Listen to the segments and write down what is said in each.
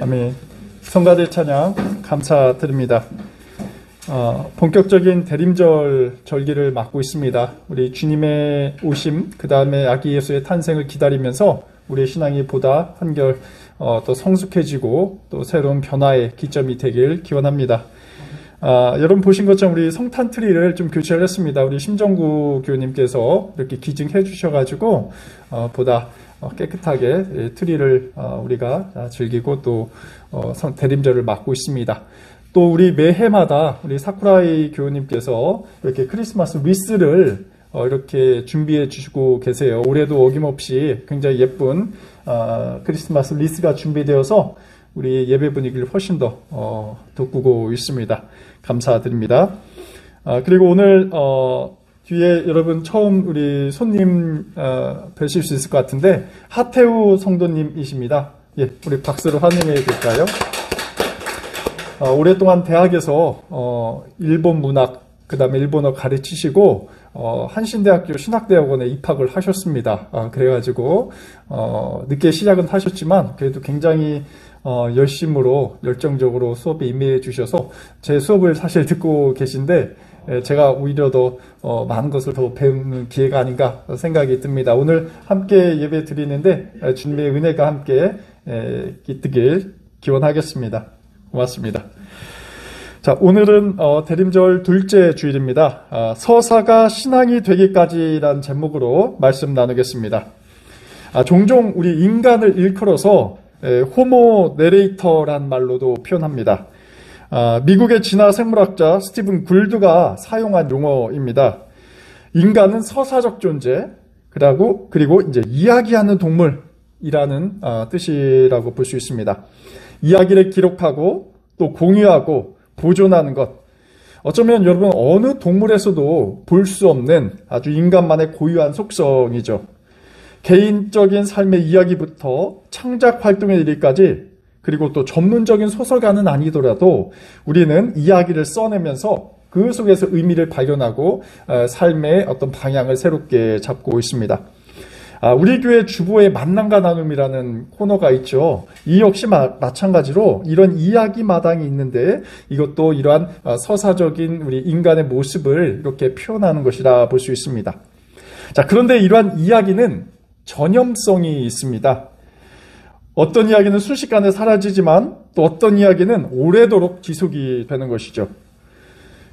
아멘. 성가대 찬양 감사드립니다. 본격적인 대림절 절기를 맞고 있습니다. 우리 주님의 오심, 그 다음에 아기 예수의 탄생을 기다리면서 우리의 신앙이 보다 한결 더 성숙해지고 또 새로운 변화의 기점이 되길 기원합니다. 여러분 보신 것처럼 우리 성탄 트리를 좀 교체를 했습니다. 우리 심정구 교우님께서 이렇게 기증해 주셔가지고 보다 깨끗하게 트리를 우리가 즐기고 또 대림절을 맞고 있습니다. 또 우리 매해마다 우리 사쿠라이 교우님께서 이렇게 크리스마스 리스를 이렇게 준비해 주시고 계세요. 올해도 어김없이 굉장히 예쁜 크리스마스 리스가 준비되어서 우리 예배 분위기를 훨씬 더 돋구고 있습니다. 감사드립니다. 그리고 오늘 뒤에 여러분 처음 우리 손님 뵈실 수 있을 것 같은데 하태우 성도님이십니다. 예, 우리 박수로 환영해 드릴까요? 오랫동안 대학에서 일본 문학, 그 다음에 일본어 가르치시고 한신대학교 신학대학원에 입학을 하셨습니다. 그래가지고 늦게 시작은 하셨지만 그래도 굉장히 열정적으로 수업에 임해 주셔서 제 수업을 사실 듣고 계신데 제가 오히려 더 많은 것을 더 배우는 기회가 아닌가 생각이 듭니다. 오늘 함께 예배 드리는데 주님의 은혜가 함께 깃들길 기원하겠습니다. 고맙습니다. 자, 오늘은 대림절 둘째 주일입니다. 서사가 신앙이 되기까지라는 제목으로 말씀 나누겠습니다. 종종 우리 인간을 일컬어서 호모 내레이터란 말로도 표현합니다. 미국의 진화 생물학자 스티븐 굴드가 사용한 용어입니다. 인간은 서사적 존재, 그리고 이제 이야기하는 동물이라는 뜻이라고 볼 수 있습니다. 이야기를 기록하고 또 공유하고 보존하는 것. 어쩌면 여러분 어느 동물에서도 볼 수 없는 아주 인간만의 고유한 속성이죠. 개인적인 삶의 이야기부터 창작 활동에 이르기까지 그리고 또 전문적인 소설가는 아니더라도 우리는 이야기를 써내면서 그 속에서 의미를 발견하고 삶의 어떤 방향을 새롭게 잡고 있습니다. 우리 교회 주보의 만남과 나눔이라는 코너가 있죠. 이 역시 마찬가지로 이런 이야기 마당이 있는데 이것도 이러한 서사적인 우리 인간의 모습을 이렇게 표현하는 것이라 볼 수 있습니다. 자, 그런데 이러한 이야기는 전염성이 있습니다. 어떤 이야기는 순식간에 사라지지만 또 어떤 이야기는 오래도록 지속이 되는 것이죠.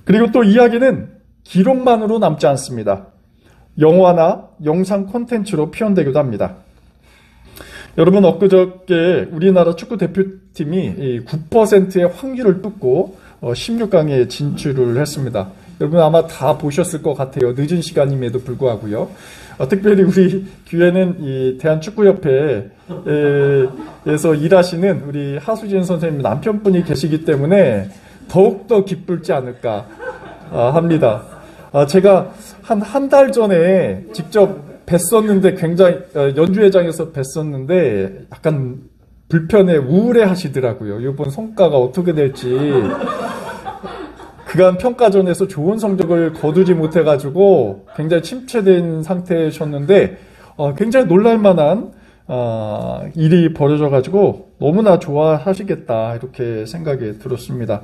그리고 또 이야기는 기록만으로 남지 않습니다. 영화나 영상 콘텐츠로 표현되기도 합니다. 여러분 엊그저께 우리나라 축구 대표팀이 9%의 확률을 뚫고 16강에 진출을 했습니다. 여러분 아마 다 보셨을 것 같아요. 늦은 시간임에도 불구하고요. 특별히 우리 교회는 이 대한축구협회에서 일하시는 우리 하수진 선생님 남편분이 계시기 때문에 더욱더 기쁠지 않을까 합니다. 제가 한 달 전에 직접 뵀었는데 굉장히 연주회장에서 뵀었는데 약간 불편해 우울해 하시더라고요. 이번 성과가 어떻게 될지. 그간 평가전에서 좋은 성적을 거두지 못해가지고 굉장히 침체된 상태셨는데 굉장히 놀랄만한 일이 벌어져가지고 너무나 좋아하시겠다 이렇게 생각이 들었습니다.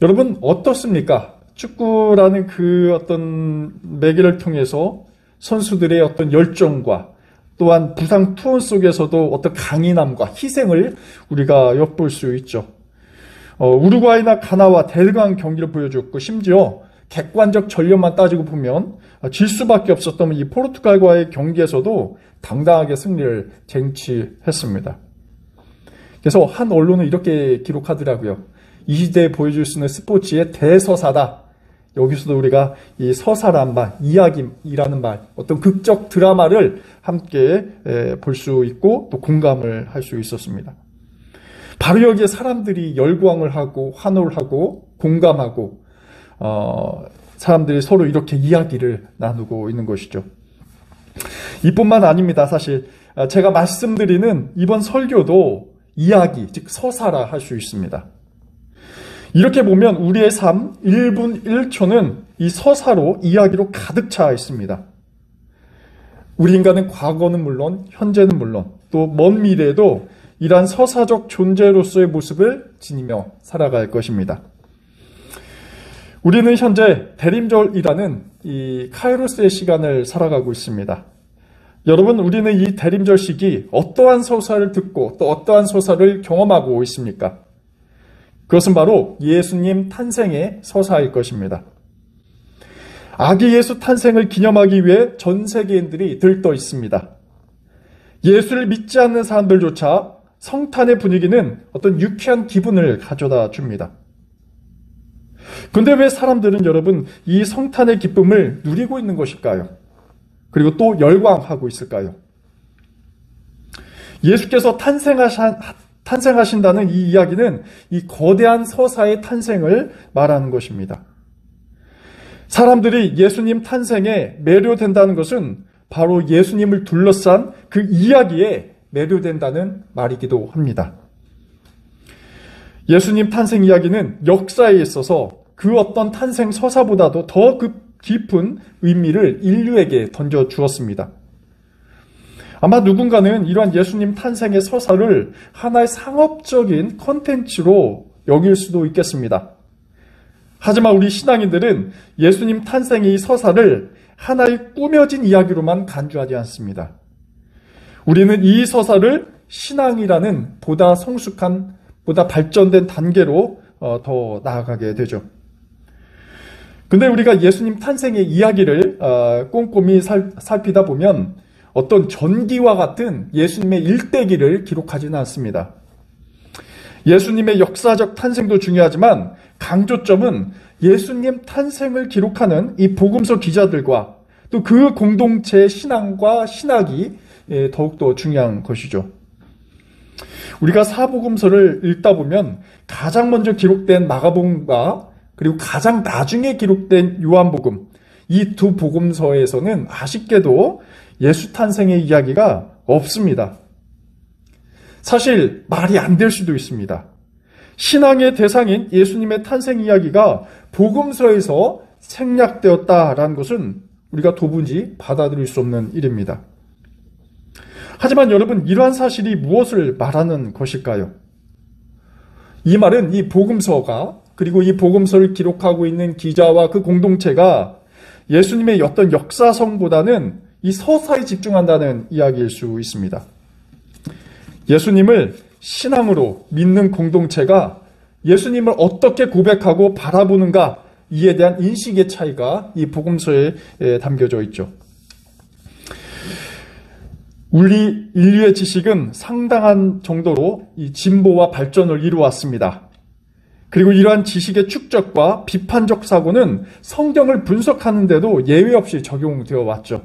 여러분 어떻습니까? 축구라는 그 어떤 매개를 통해서 선수들의 어떤 열정과 또한 부상 투혼 속에서도 어떤 강인함과 희생을 우리가 엿볼 수 있죠. 우루과이나 가나와 대등한 경기를 보여줬고 심지어 객관적 전력만 따지고 보면 질 수밖에 없었던 이 포르투갈과의 경기에서도 당당하게 승리를 쟁취했습니다. 그래서 한 언론은 이렇게 기록하더라고요. 이 시대에 보여줄 수 있는 스포츠의 대서사다. 여기서도 우리가 이 서사란 말, 이야기라는 말, 어떤 극적 드라마를 함께 볼 수 있고 또 공감을 할 수 있었습니다. 바로 여기에 사람들이 열광을 하고 환호를 하고 공감하고 사람들이 서로 이렇게 이야기를 나누고 있는 것이죠. 이뿐만 아닙니다. 사실 제가 말씀드리는 이번 설교도 이야기, 즉 서사라 할 수 있습니다. 이렇게 보면 우리의 삶 1분 1초는 이 서사로 이야기로 가득 차 있습니다. 우리 인간은 과거는 물론 현재는 물론 또 먼 미래에도 이러한 서사적 존재로서의 모습을 지니며 살아갈 것입니다. 우리는 현재 대림절이라는 이 카이로스의 시간을 살아가고 있습니다. 여러분, 우리는 이 대림절 시기 어떠한 서사를 듣고 또 어떠한 서사를 경험하고 있습니까? 그것은 바로 예수님 탄생의 서사일 것입니다. 아기 예수 탄생을 기념하기 위해 전 세계인들이 들떠 있습니다. 예수를 믿지 않는 사람들조차 성탄의 분위기는 어떤 유쾌한 기분을 가져다 줍니다. 근데 왜 사람들은 여러분 이 성탄의 기쁨을 누리고 있는 것일까요? 그리고 또 열광하고 있을까요? 예수께서 탄생하신다는 이 이야기는 이 거대한 서사의 탄생을 말하는 것입니다. 사람들이 예수님 탄생에 매료된다는 것은 바로 예수님을 둘러싼 그 이야기에 매료된다는 말이기도 합니다. 예수님 탄생 이야기는 역사에 있어서 그 어떤 탄생 서사보다도 더 깊은 의미를 인류에게 던져주었습니다. 아마 누군가는 이러한 예수님 탄생의 서사를 하나의 상업적인 콘텐츠로 여길 수도 있겠습니다. 하지만 우리 신앙인들은 예수님 탄생의 이 서사를 하나의 꾸며진 이야기로만 간주하지 않습니다. 우리는 이 서사를 신앙이라는 보다 성숙한, 보다 발전된 단계로 더 나아가게 되죠. 근데 우리가 예수님 탄생의 이야기를 꼼꼼히 살피다 보면 어떤 전기와 같은 예수님의 일대기를 기록하지는 않습니다. 예수님의 역사적 탄생도 중요하지만 강조점은 예수님 탄생을 기록하는 이 복음서 기자들과 또 그 공동체의 신앙과 신학이 더욱더 중요한 것이죠. 우리가 사복음서를 읽다 보면 가장 먼저 기록된 마가복음과 그리고 가장 나중에 기록된 요한복음, 이 두 복음서에서는 아쉽게도 예수 탄생의 이야기가 없습니다. 사실 말이 안 될 수도 있습니다. 신앙의 대상인 예수님의 탄생 이야기가 복음서에서 생략되었다라는 것은 우리가 도무지 받아들일 수 없는 일입니다. 하지만 여러분, 이러한 사실이 무엇을 말하는 것일까요? 이 말은 이 복음서가, 그리고 이 복음서를 기록하고 있는 기자와 그 공동체가 예수님의 어떤 역사성보다는 이 서사에 집중한다는 이야기일 수 있습니다. 예수님을 신앙으로 믿는 공동체가 예수님을 어떻게 고백하고 바라보는가, 이에 대한 인식의 차이가 이 복음서에 담겨져 있죠. 우리 인류의 지식은 상당한 정도로 이 진보와 발전을 이루어왔습니다. 그리고 이러한 지식의 축적과 비판적 사고는 성경을 분석하는 데도 예외 없이 적용되어 왔죠.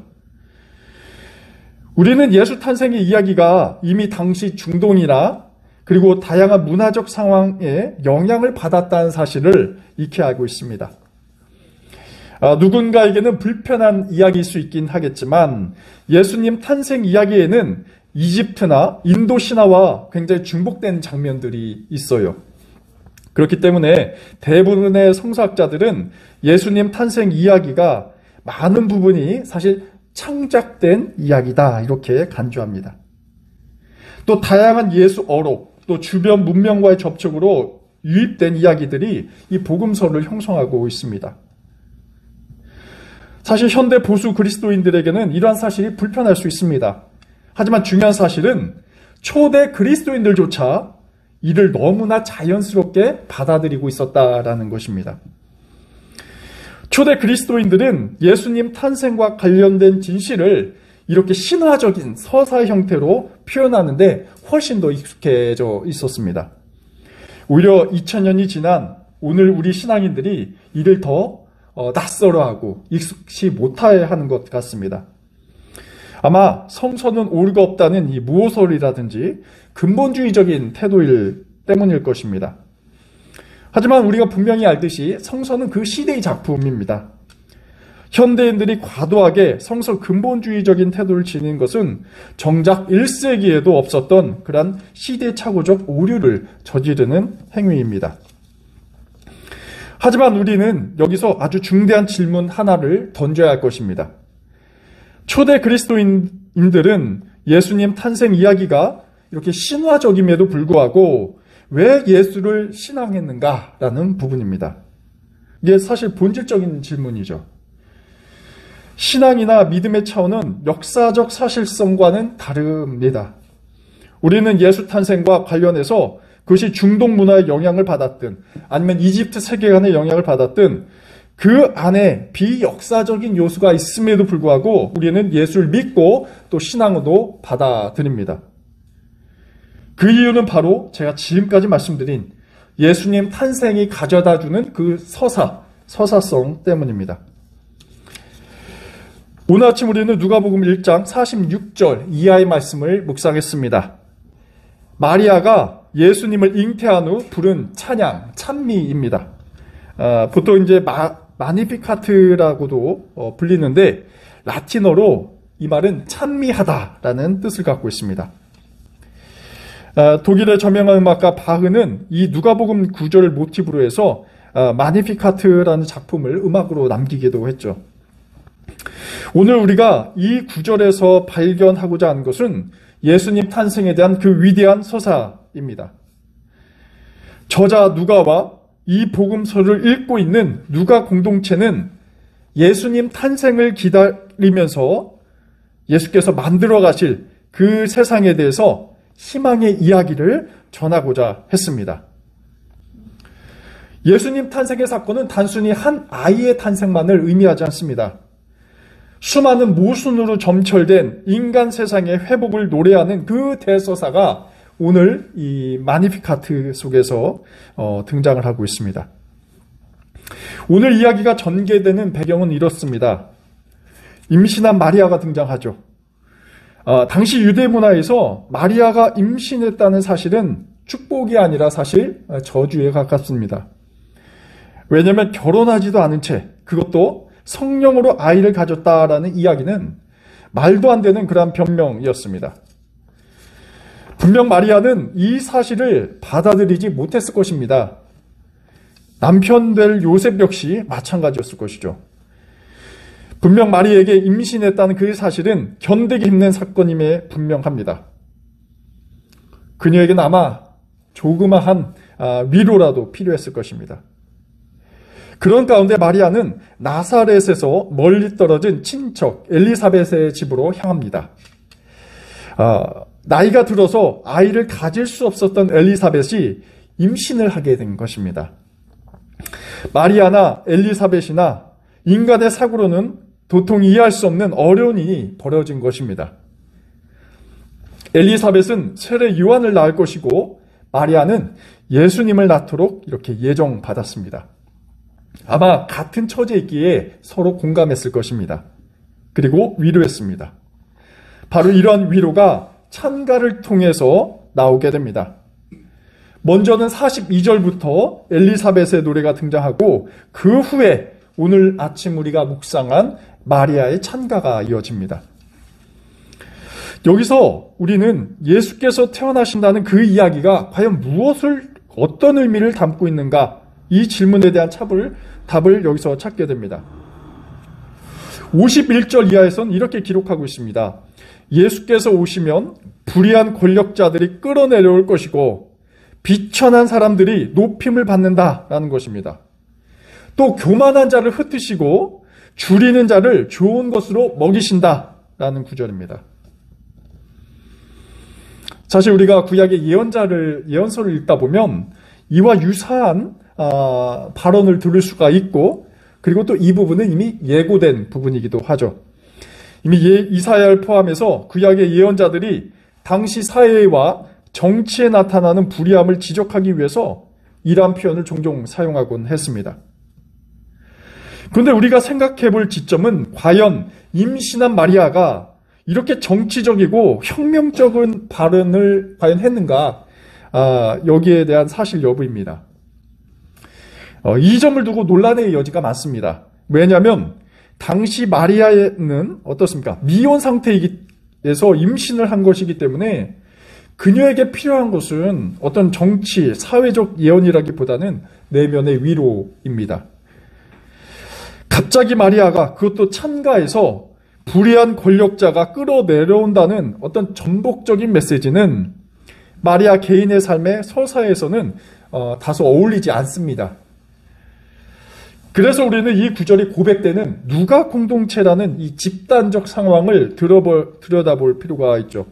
우리는 예수 탄생의 이야기가 이미 당시 중동이나 그리고 다양한 문화적 상황에 영향을 받았다는 사실을 익히 알고 있습니다. 누군가에게는 불편한 이야기일 수 있긴 하겠지만 예수님 탄생 이야기에는 이집트나 인도 신화와 굉장히 중복된 장면들이 있어요. 그렇기 때문에 대부분의 성서학자들은 예수님 탄생 이야기가 많은 부분이 사실 창작된 이야기다, 이렇게 간주합니다. 또 다양한 예수 어록, 또 주변 문명과의 접촉으로 유입된 이야기들이 이 복음서를 형성하고 있습니다. 사실 현대 보수 그리스도인들에게는 이러한 사실이 불편할 수 있습니다. 하지만 중요한 사실은 초대 그리스도인들조차 이를 너무나 자연스럽게 받아들이고 있었다라는 것입니다. 초대 그리스도인들은 예수님 탄생과 관련된 진실을 이렇게 신화적인 서사 형태로 표현하는데 훨씬 더 익숙해져 있었습니다. 오히려 2000년이 지난 오늘 우리 신앙인들이 이를 더 낯설어하고 익숙치 못하는 것 같습니다. 아마 성서는 오류가 없다는 이 무호설이라든지 근본주의적인 태도일 때문일 것입니다. 하지만 우리가 분명히 알듯이 성서는 그 시대의 작품입니다. 현대인들이 과도하게 성서 근본주의적인 태도를 지닌 것은 정작 1세기에도 없었던 그런 시대착오적 오류를 저지르는 행위입니다. 하지만 우리는 여기서 아주 중대한 질문 하나를 던져야 할 것입니다. 초대 그리스도인들은 예수님 탄생 이야기가 이렇게 신화적임에도 불구하고 왜 예수를 신앙했는가라는 부분입니다. 이게 사실 본질적인 질문이죠. 신앙이나 믿음의 차원은 역사적 사실성과는 다릅니다. 우리는 예수 탄생과 관련해서 그것이 중동 문화의 영향을 받았든 아니면 이집트 세계관의 영향을 받았든 그 안에 비역사적인 요소가 있음에도 불구하고 우리는 예수를 믿고 또 신앙으로 받아들입니다. 그 이유는 바로 제가 지금까지 말씀드린 예수님 탄생이 가져다주는 그 서사성 때문입니다. 오늘 아침 우리는 누가복음 1장 46절 이하의 말씀을 묵상했습니다. 마리아가 예수님을 잉태한 후 부른 찬양, 찬미입니다. 보통 이제 마니피카트라고도 불리는데 라틴어로 이 말은 찬미하다라는 뜻을 갖고 있습니다. 독일의 저명한 음악가 바흐는 이 누가복음 구절을 모티브로 해서 마니피카트라는 작품을 음악으로 남기기도 했죠. 오늘 우리가 이 구절에서 발견하고자 하는 것은 예수님 탄생에 대한 그 위대한 서사입니다. 저자 누가와 이 복음서를 읽고 있는 누가 공동체는 예수님 탄생을 기다리면서 예수께서 만들어 가실 그 세상에 대해서 희망의 이야기를 전하고자 했습니다. 예수님 탄생의 사건은 단순히 한 아이의 탄생만을 의미하지 않습니다. 수많은 모순으로 점철된 인간 세상의 회복을 노래하는 그 대서사가 오늘 이 마니피카트 속에서 등장을 하고 있습니다. 오늘 이야기가 전개되는 배경은 이렇습니다. 임신한 마리아가 등장하죠. 당시 유대 문화에서 마리아가 임신했다는 사실은 축복이 아니라 사실 저주에 가깝습니다. 왜냐하면 결혼하지도 않은 채 그것도 성령으로 아이를 가졌다라는 이야기는 말도 안 되는 그런 변명이었습니다. 분명 마리아는 이 사실을 받아들이지 못했을 것입니다. 남편 될 요셉 역시 마찬가지였을 것이죠. 분명 마리아에게 임신했다는 그 사실은 견디기 힘든 사건임에 분명합니다. 그녀에게는 아마 조그마한 위로라도 필요했을 것입니다. 그런 가운데 마리아는 나사렛에서 멀리 떨어진 친척 엘리사벳의 집으로 향합니다. 나이가 들어서 아이를 가질 수 없었던 엘리사벳이 임신을 하게 된 것입니다. 마리아나 엘리사벳이나 인간의 사고로는 도통 이해할 수 없는 어려운 일이 벌어진 것입니다. 엘리사벳은 세례 요한을 낳을 것이고 마리아는 예수님을 낳도록 이렇게 예정받았습니다. 아마 같은 처지였기에 서로 공감했을 것입니다. 그리고 위로했습니다. 바로 이런 위로가 찬가를 통해서 나오게 됩니다. 먼저는 42절부터 엘리사벳의 노래가 등장하고 그 후에 오늘 아침 우리가 묵상한 마리아의 찬가가 이어집니다. 여기서 우리는 예수께서 태어나신다는 그 이야기가 과연 어떤 의미를 담고 있는가, 이 질문에 대한 답을 여기서 찾게 됩니다. 51절 이하에서는 이렇게 기록하고 있습니다. 예수께서 오시면 불의한 권력자들이 끌어내려올 것이고 비천한 사람들이 높임을 받는다라는 것입니다. 또 교만한 자를 흩으시고 줄이는 자를 좋은 것으로 먹이신다라는 구절입니다. 사실 우리가 구약의 예언서를 읽다 보면 이와 유사한 발언을 들을 수가 있고, 그리고 또 이 부분은 이미 예고된 부분이기도 하죠. 이미 이사야를 포함해서 구약의 예언자들이 당시 사회와 정치에 나타나는 불의함을 지적하기 위해서 이러한 표현을 종종 사용하곤 했습니다. 그런데 우리가 생각해 볼 지점은 과연 임신한 마리아가 이렇게 정치적이고 혁명적인 발언을 과연 했는가, 여기에 대한 사실 여부입니다. 이 점을 두고 논란의 여지가 많습니다. 왜냐하면 당시 마리아는 어떻습니까? 미혼 상태에서 임신을 한 것이기 때문에 그녀에게 필요한 것은 어떤 정치, 사회적 예언이라기보다는 내면의 위로입니다. 갑자기 마리아가 그것도 찬가에서 불의한 권력자가 끌어내려온다는 어떤 전복적인 메시지는 마리아 개인의 삶의 서사에서는 다소 어울리지 않습니다. 그래서 우리는 이 구절이 고백되는 누가 공동체라는 이 집단적 상황을 들여다볼 필요가 있죠.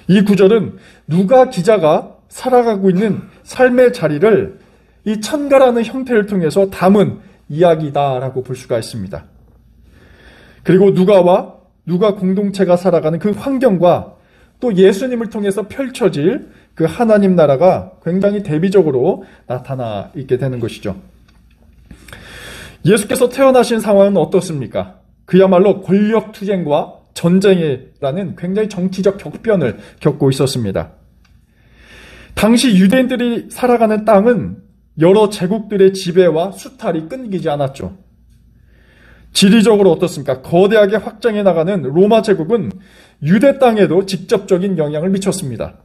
이 구절은 누가 기자가 살아가고 있는 삶의 자리를 이 찬가라는 형태를 통해서 담은 이야기다라고 볼 수가 있습니다. 그리고 누가 공동체가 살아가는 그 환경과 또 예수님을 통해서 펼쳐질 그 하나님 나라가 굉장히 대비적으로 나타나 있게 되는 것이죠. 예수께서 태어나신 상황은 어떻습니까? 그야말로 권력투쟁과 전쟁이라는 굉장히 정치적 격변을 겪고 있었습니다. 당시 유대인들이 살아가는 땅은 여러 제국들의 지배와 수탈이 끊기지 않았죠. 지리적으로 어떻습니까? 거대하게 확장해 나가는 로마 제국은 유대 땅에도 직접적인 영향을 미쳤습니다.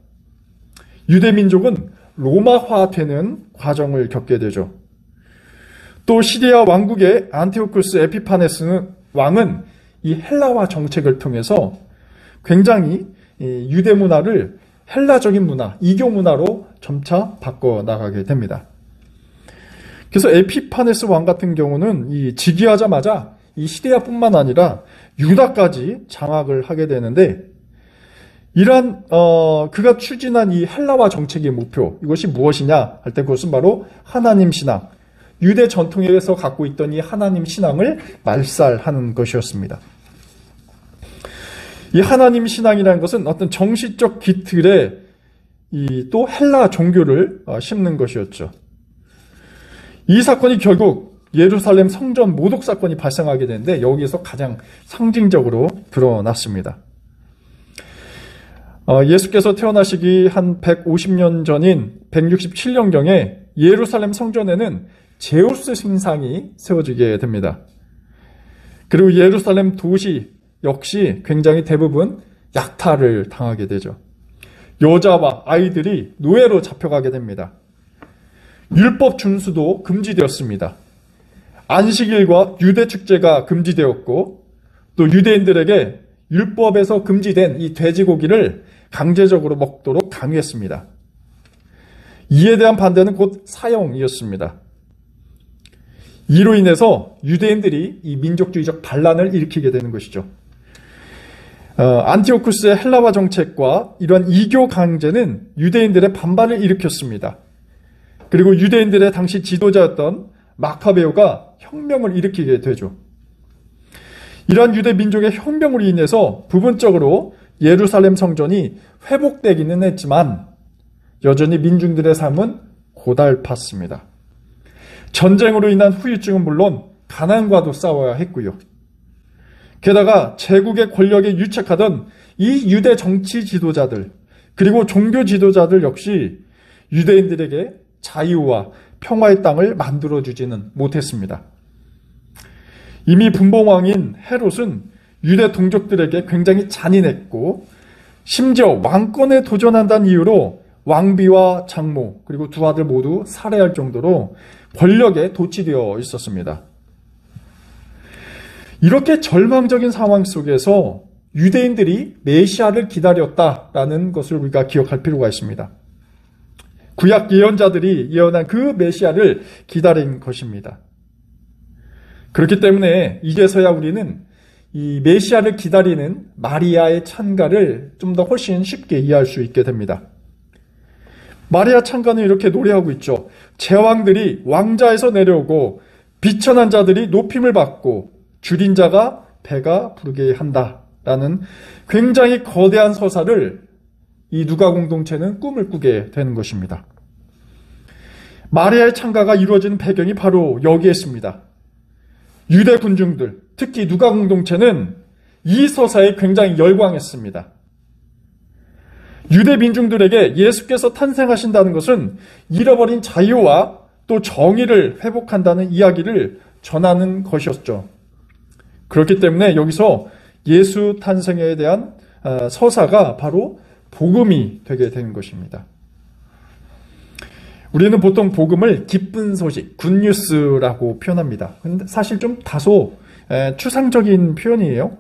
유대 민족은 로마화되는 과정을 겪게 되죠. 또 시리아 왕국의 안티오쿠스 에피파네스 왕은 이 헬라화 정책을 통해서 굉장히 유대 문화를 헬라적인 문화, 이교 문화로 점차 바꿔나가게 됩니다. 그래서 에피파네스 왕 같은 경우는 이 즉위하자마자 이 시리아뿐만 아니라 유다까지 장악을 하게 되는데, 이러한 그가 추진한 이 헬라화 정책의 목표, 이것이 무엇이냐 할 때 그것은 바로 하나님 신앙, 유대 전통에서 갖고 있던 이 하나님 신앙을 말살하는 것이었습니다. 이 하나님 신앙이라는 것은 어떤 정신적 기틀에 또 헬라 종교를 심는 것이었죠. 이 사건이 결국 예루살렘 성전 모독 사건이 발생하게 되는데 여기에서 가장 상징적으로 드러났습니다. 예수께서 태어나시기 한 150년 전인 167년경에 예루살렘 성전에는 제우스 신상이 세워지게 됩니다. 그리고 예루살렘 도시 역시 굉장히 대부분 약탈을 당하게 되죠. 여자와 아이들이 노예로 잡혀가게 됩니다. 율법 준수도 금지되었습니다. 안식일과 유대 축제가 금지되었고, 또 유대인들에게 율법에서 금지된 이 돼지고기를 강제적으로 먹도록 강요했습니다. 이에 대한 반대는 곧 사형이었습니다. 이로 인해서 유대인들이 이 민족주의적 반란을 일으키게 되는 것이죠. 안티오쿠스의 헬라화 정책과 이러한 이교 강제는 유대인들의 반발을 일으켰습니다. 그리고 유대인들의 당시 지도자였던 마카베오가 혁명을 일으키게 되죠. 이러한 유대 민족의 혁명으로 인해서 부분적으로 예루살렘 성전이 회복되기는 했지만 여전히 민중들의 삶은 고달팠습니다. 전쟁으로 인한 후유증은 물론 가난과도 싸워야 했고요. 게다가 제국의 권력에 유착하던 이 유대 정치 지도자들, 그리고 종교 지도자들 역시 유대인들에게 자유와 평화의 땅을 만들어주지는 못했습니다. 이미 분봉왕인 헤롯은 유대 동족들에게 굉장히 잔인했고, 심지어 왕권에 도전한다는 이유로 왕비와 장모 그리고 두 아들 모두 살해할 정도로 권력에 도취되어 있었습니다. 이렇게 절망적인 상황 속에서 유대인들이 메시아를 기다렸다라는 것을 우리가 기억할 필요가 있습니다. 구약 예언자들이 예언한 그 메시아를 기다린 것입니다. 그렇기 때문에 이제서야 우리는 이 메시아를 기다리는 마리아의 찬가를 좀 더 훨씬 쉽게 이해할 수 있게 됩니다. 마리아 찬가는 이렇게 노래하고 있죠. 제왕들이 왕자에서 내려오고 비천한 자들이 높임을 받고 줄인 자가 배가 부르게 한다라는 굉장히 거대한 서사를 이 누가 공동체는 꿈을 꾸게 되는 것입니다. 마리아의 찬가가 이루어지는 배경이 바로 여기에 있습니다. 유대 군중들, 특히 누가 공동체는 이 서사에 굉장히 열광했습니다. 유대 민중들에게 예수께서 탄생하신다는 것은 잃어버린 자유와 또 정의를 회복한다는 이야기를 전하는 것이었죠. 그렇기 때문에 여기서 예수 탄생에 대한 서사가 바로 복음이 되게 되는 것입니다. 우리는 보통 복음을 기쁜 소식, 굿뉴스라고 표현합니다. 근데 사실 좀 다소 추상적인 표현이에요.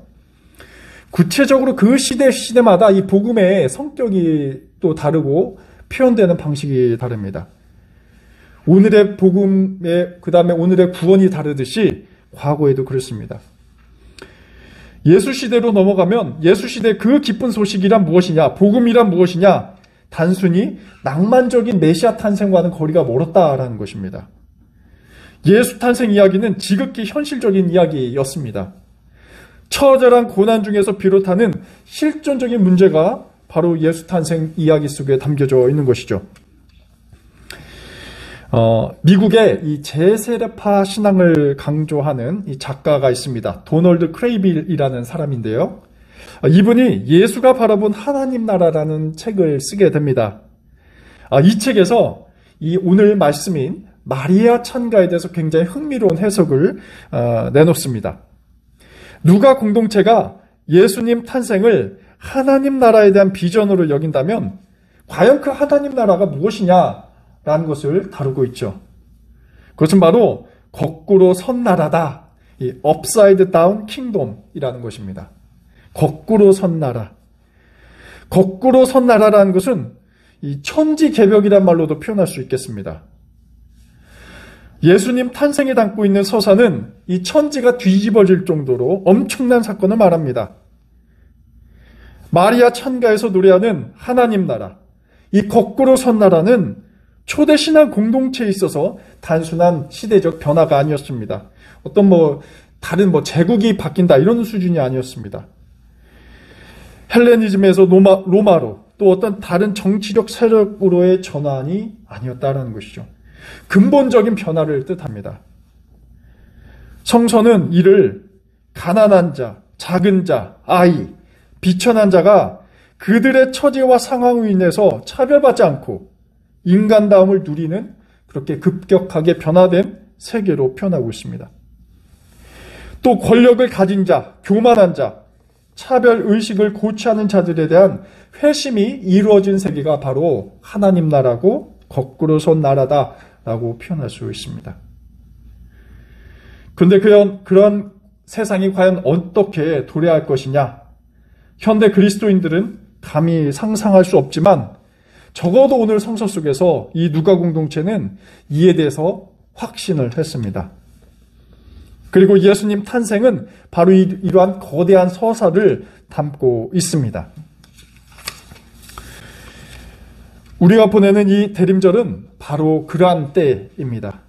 구체적으로 그 시대마다 이 복음의 성격이 또 다르고 표현되는 방식이 다릅니다. 오늘의 그 다음에 오늘의 구원이 다르듯이 과거에도 그렇습니다. 예수 시대로 넘어가면 예수 시대 그 기쁜 소식이란 무엇이냐, 복음이란 무엇이냐, 단순히 낭만적인 메시아 탄생과는 거리가 멀었다라는 것입니다. 예수 탄생 이야기는 지극히 현실적인 이야기였습니다. 처절한 고난 중에서 비롯하는 실존적인 문제가 바로 예수 탄생 이야기 속에 담겨져 있는 것이죠. 미국의 이 제세례파 신앙을 강조하는 이 작가가 있습니다. 도널드 크레이빌이라는 사람인데요. 이분이 예수가 바라본 하나님 나라라는 책을 쓰게 됩니다. 이 책에서 이 오늘 말씀인 마리아 찬가에 대해서 굉장히 흥미로운 해석을 내놓습니다. 누가 공동체가 예수님 탄생을 하나님 나라에 대한 비전으로 여긴다면 과연 그 하나님 나라가 무엇이냐라는 것을 다루고 있죠. 그것은 바로 거꾸로 선 나라다. 이 upside down kingdom이라는 것입니다. 거꾸로 선 나라. 거꾸로 선 나라라는 것은 이 천지개벽이란 말로도 표현할 수 있겠습니다. 예수님 탄생에 담고 있는 서사는 이 천지가 뒤집어질 정도로 엄청난 사건을 말합니다. 마리아 찬가에서 노래하는 하나님 나라, 이 거꾸로 선 나라는 초대 신앙 공동체에 있어서 단순한 시대적 변화가 아니었습니다. 어떤 다른 제국이 바뀐다 이런 수준이 아니었습니다. 헬레니즘에서 로마로 또 어떤 다른 정치적 세력으로의 전환이 아니었다라는 것이죠. 근본적인 변화를 뜻합니다. 성서는 이를 가난한 자, 작은 자, 아이, 비천한 자가 그들의 처지와 상황으로 인해서 차별받지 않고 인간다움을 누리는 그렇게 급격하게 변화된 세계로 표현하고 있습니다. 또 권력을 가진 자, 교만한 자, 차별의식을 고취하는 자들에 대한 회심이 이루어진 세계가 바로 하나님 나라고 거꾸로 선 나라다라고 표현할 수 있습니다. 그런데 그런 세상이 과연 어떻게 도래할 것이냐? 현대 그리스도인들은 감히 상상할 수 없지만 적어도 오늘 성서 속에서 이 누가 공동체는 이에 대해서 확신을 했습니다. 그리고 예수님 탄생은 바로 이러한 거대한 서사를 담고 있습니다. 우리가 보내는 이 대림절은 바로 그러한 때입니다.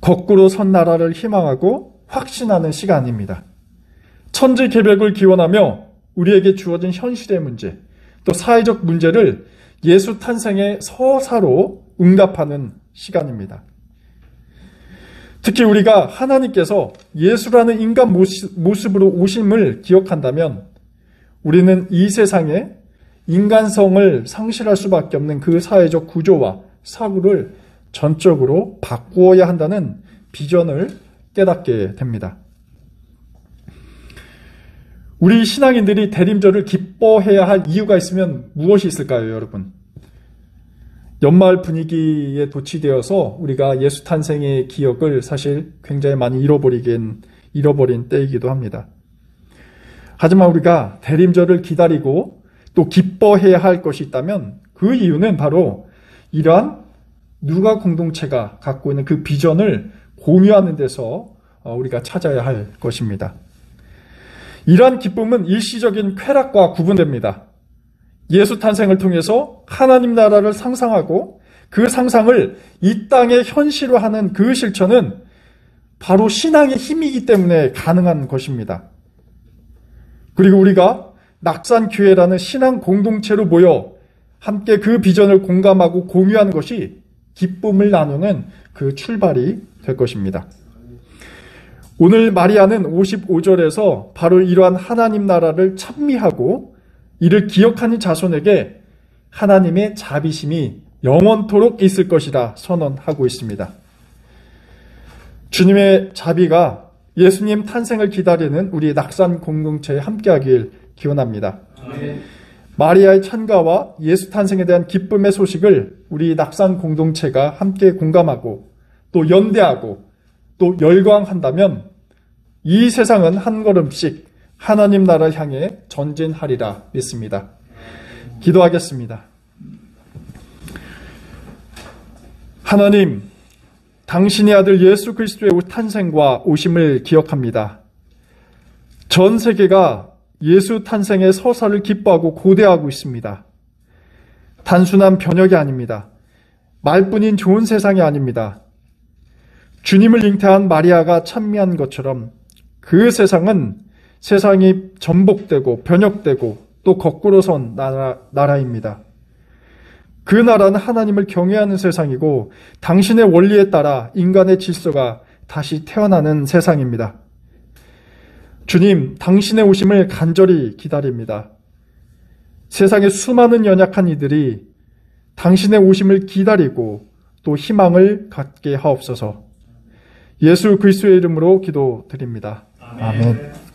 거꾸로 선 나라를 희망하고 확신하는 시간입니다. 천지개벽을 기원하며 우리에게 주어진 현실의 문제, 또 사회적 문제를 예수 탄생의 서사로 응답하는 시간입니다. 특히 우리가 하나님께서 예수라는 인간 모습으로 오심을 기억한다면 우리는 이 세상에 인간성을 상실할 수밖에 없는 그 사회적 구조와 사고를 전적으로 바꾸어야 한다는 비전을 깨닫게 됩니다. 우리 신앙인들이 대림절을 기뻐해야 할 이유가 있으면 무엇이 있을까요, 여러분? 연말 분위기에 도취되어서 우리가 예수 탄생의 기억을 사실 굉장히 많이 잃어버린 때이기도 합니다. 하지만 우리가 대림절을 기다리고 또 기뻐해야 할 것이 있다면 그 이유는 바로 이러한 누가 공동체가 갖고 있는 그 비전을 공유하는 데서 우리가 찾아야 할 것입니다. 이러한 기쁨은 일시적인 쾌락과 구분됩니다. 예수 탄생을 통해서 하나님 나라를 상상하고 그 상상을 이 땅에 현실화하는 그 실천은 바로 신앙의 힘이기 때문에 가능한 것입니다. 그리고 우리가 낙산교회라는 신앙 공동체로 모여 함께 그 비전을 공감하고 공유하는 것이 기쁨을 나누는 그 출발이 될 것입니다. 오늘 마리아는 55절에서 바로 이러한 하나님 나라를 찬미하고 이를 기억하는 자손에게 하나님의 자비심이 영원토록 있을 것이라 선언하고 있습니다. 주님의 자비가 예수님 탄생을 기다리는 우리 낙산 공동체에 함께하길 기원합니다. 아멘. 마리아의 찬가와 예수 탄생에 대한 기쁨의 소식을 우리 낙산 공동체가 함께 공감하고 또 연대하고 또 열광한다면 이 세상은 한 걸음씩 하나님 나라 향해 전진하리라 믿습니다. 기도하겠습니다. 하나님, 당신의 아들 예수 그리스도의 탄생과 오심을 기억합니다. 전 세계가 예수 탄생의 서사를 기뻐하고 고대하고 있습니다. 단순한 변혁이 아닙니다. 말뿐인 좋은 세상이 아닙니다. 주님을 잉태한 마리아가 찬미한 것처럼 그 세상은 세상이 전복되고 변혁되고 또 거꾸로 선 나라입니다. 그 나라는 하나님을 경외하는 세상이고 당신의 원리에 따라 인간의 질서가 다시 태어나는 세상입니다. 주님, 당신의 오심을 간절히 기다립니다. 세상의 수많은 연약한 이들이 당신의 오심을 기다리고 또 희망을 갖게 하옵소서. 예수 그리스도의 이름으로 기도드립니다. 아멘.